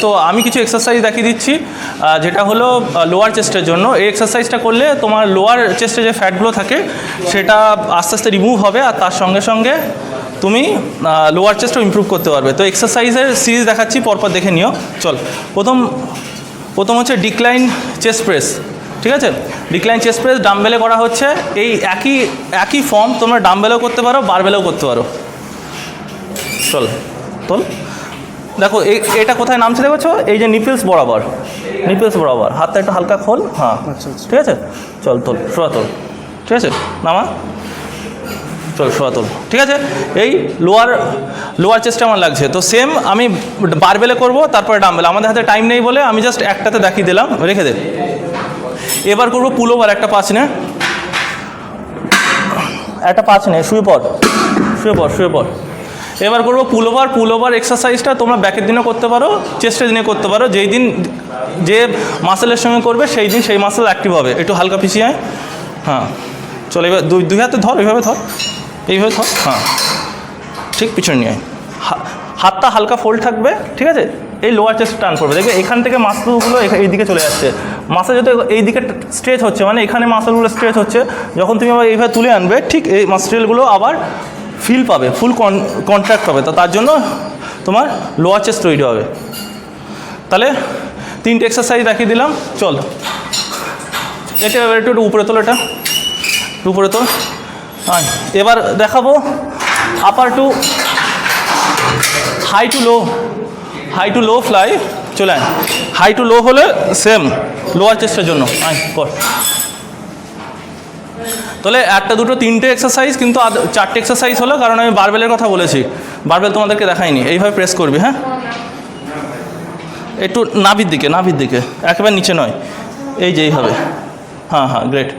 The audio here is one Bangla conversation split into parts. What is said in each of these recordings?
তো আমি কিছু এক্সারসাইজ দেখিয়ে দিচ্ছি যেটা হলো লোয়ার চেস্টের জন্য। এই এক্সারসাইজটা করলে তোমার লোয়ার চেস্টে যে ফ্যাটগুলো থাকে সেটা আস্তে আস্তে রিমুভ হবে, আর তার সঙ্গে সঙ্গে তুমি লোয়ার চেস্টও ইমপ্রুভ করতে পারবে। তো এক্সারসাইজের সিরিজ দেখাচ্ছি, পরপর দেখে নিও। চল, প্রথম হচ্ছে ডিক্লাইন চেস্ট প্রেস। ঠিক আছে, ডিক্লাইন চেস্ট প্রেস ডাম্বেলে করা হচ্ছে। এই একই ফর্ম তোমরা ডাম্বেলেও করতে পারো, বারবেলেও করতে পারো। চল তোল, দেখো এটা কোথায় নামছে দেখছো, এই যে নিপলস বরাবর, হাতটা একটু হালকা খোল। হ্যাঁ ঠিক আছে, চল তোল, শোয়া তোল। ঠিক আছে, নামা, চল শোয়া তোল। ঠিক আছে, এই লোয়ার চেস্টে আমার লাগছে। তো সেম আমি বারবেলে করব, তারপরে ডাম্বেল। আমাদের হাতে টাইম নেই বলে আমি জাস্ট একটাতে দেখিয়ে দিলাম, রেখে দে। এবার করবো পুল ওভার, একটা 5 নে, একটা 5 নে, শুয়ে পড়। এবার করবো পুল ওভার এক্সারসাইজটা তোমরা ব্যাকের দিনে করতে পারো, চেস্টের দিনে করতে পারো। যেই দিন যে মাসেলের সঙ্গে করবে সেই দিন সেই মাসেল অ্যাক্টিভ হবে। একটু হালকা পিছিয়ে আয়। হ্যাঁ চলো, এবার দুই হাতে ধর, এইভাবে ধর। হ্যাঁ ঠিক, পিছনে নিয়ে আয়। হাতটা হালকা ফোল্ড থাকবে। ঠিক আছে, এই লোয়ার চেস্ট টান করবে, দেখবে এখান থেকে মাসেলগুলো এইদিকে চলে যাচ্ছে। মাসেল যত এইদিকে স্ট্রেচ হচ্ছে, মানে এখানে মাসেলগুলো স্ট্রেচ হচ্ছে, যখন তুমি আবার এইভাবে তুলে আনবে ঠিক এই মাসেলগুলো আবার ফিল পাবে, ফুল কন্ট্রাক্ট পাবে। তো তার জন্য তোমার লোয়ার চেস্ট তৈরি হবে। তাহলে 3টে এক্সারসাইজ দেখিয়ে দিলাম। চল, এটা এবার একটু উপরে তোল, এটা উপরে তোল। এবার দেখাবো আপার two high to low fly. চলে আয়, হাই টু লো হলে সেম লোয়ার চেস্টের জন্য। কর। তাহলে 1, 2, 3টে এক্সারসাইজ, কিন্তু 4টে এক্সারসাইজ হলো, কারণ আমি বারবেলের কথা বলেছি। বারবেল তোমাদেরকে দেখাইনি। এইভাবে প্রেস করবি, হ্যাঁ একটু নাভির দিকে, একেবারে নিচে নয়, এই যে এইভাবে। হ্যাঁ গ্রেট।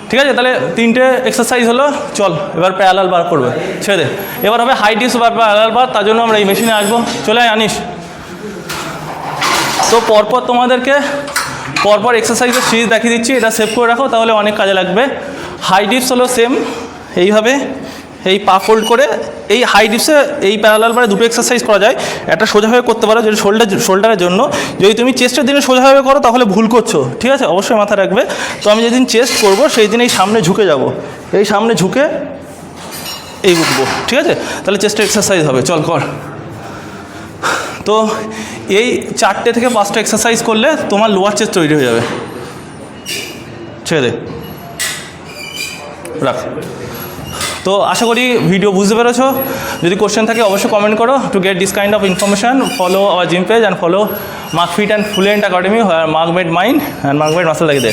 ঠিক আছে, তাহলে 3টে এক্সারসাইজ হলো। চল, এবার প্যারালাল বার করবে, ছেড়ে দে। এবার হবে হাই ডিপস বা প্যারালাল বার। তার জন্য আমরা এই মেশিনে আসবো। চলে আনিস। তো পরপর তোমাদেরকে এক্সারসাইজের সিরিজ দেখিয়ে দিচ্ছি। এটা সেভ করে রাখো, তাহলে অনেক কাজে লাগবে। হাই ডিপস হলো সেম এইভাবে, এই পা ফোল্ড করে। এই হাই ডিপসে এই প্যারালাল বারে 2টো এক্সারসাইজ করা যায়। একটা সোজাভাবে করতে পারো, যদি শোল্ডারের জন্য। যদি তুমি চেস্টের দিনে সোজাভাবে করো তাহলে ভুল করছো। ঠিক আছে, অবশ্যই মাথায় রাখবে। তো আমি যেদিন চেস্ট করব সেই দিন এই সামনে ঝুঁকে যাব, এই সামনে ঝুঁকে এই উঠবো। ঠিক আছে, তাহলে চেস্টের এক্সারসাইজ হবে। চল কর। তো এই 4টে থেকে 5টা এক্সারসাইজ করলে তোমার লোয়ার চেস্ট তৈরি হয়ে যাবে। ছেড়ে দে, রাখ। তো আশা করি ভিডিও বুঝতে পেরেছো। যদি কোশ্চেন থাকে অবশ্যই কমেন্ট করো। To get this kind of information follow our gym page and follow Mark fit and fluent academy, Mark made mind and Mark made muscle লাগে দে।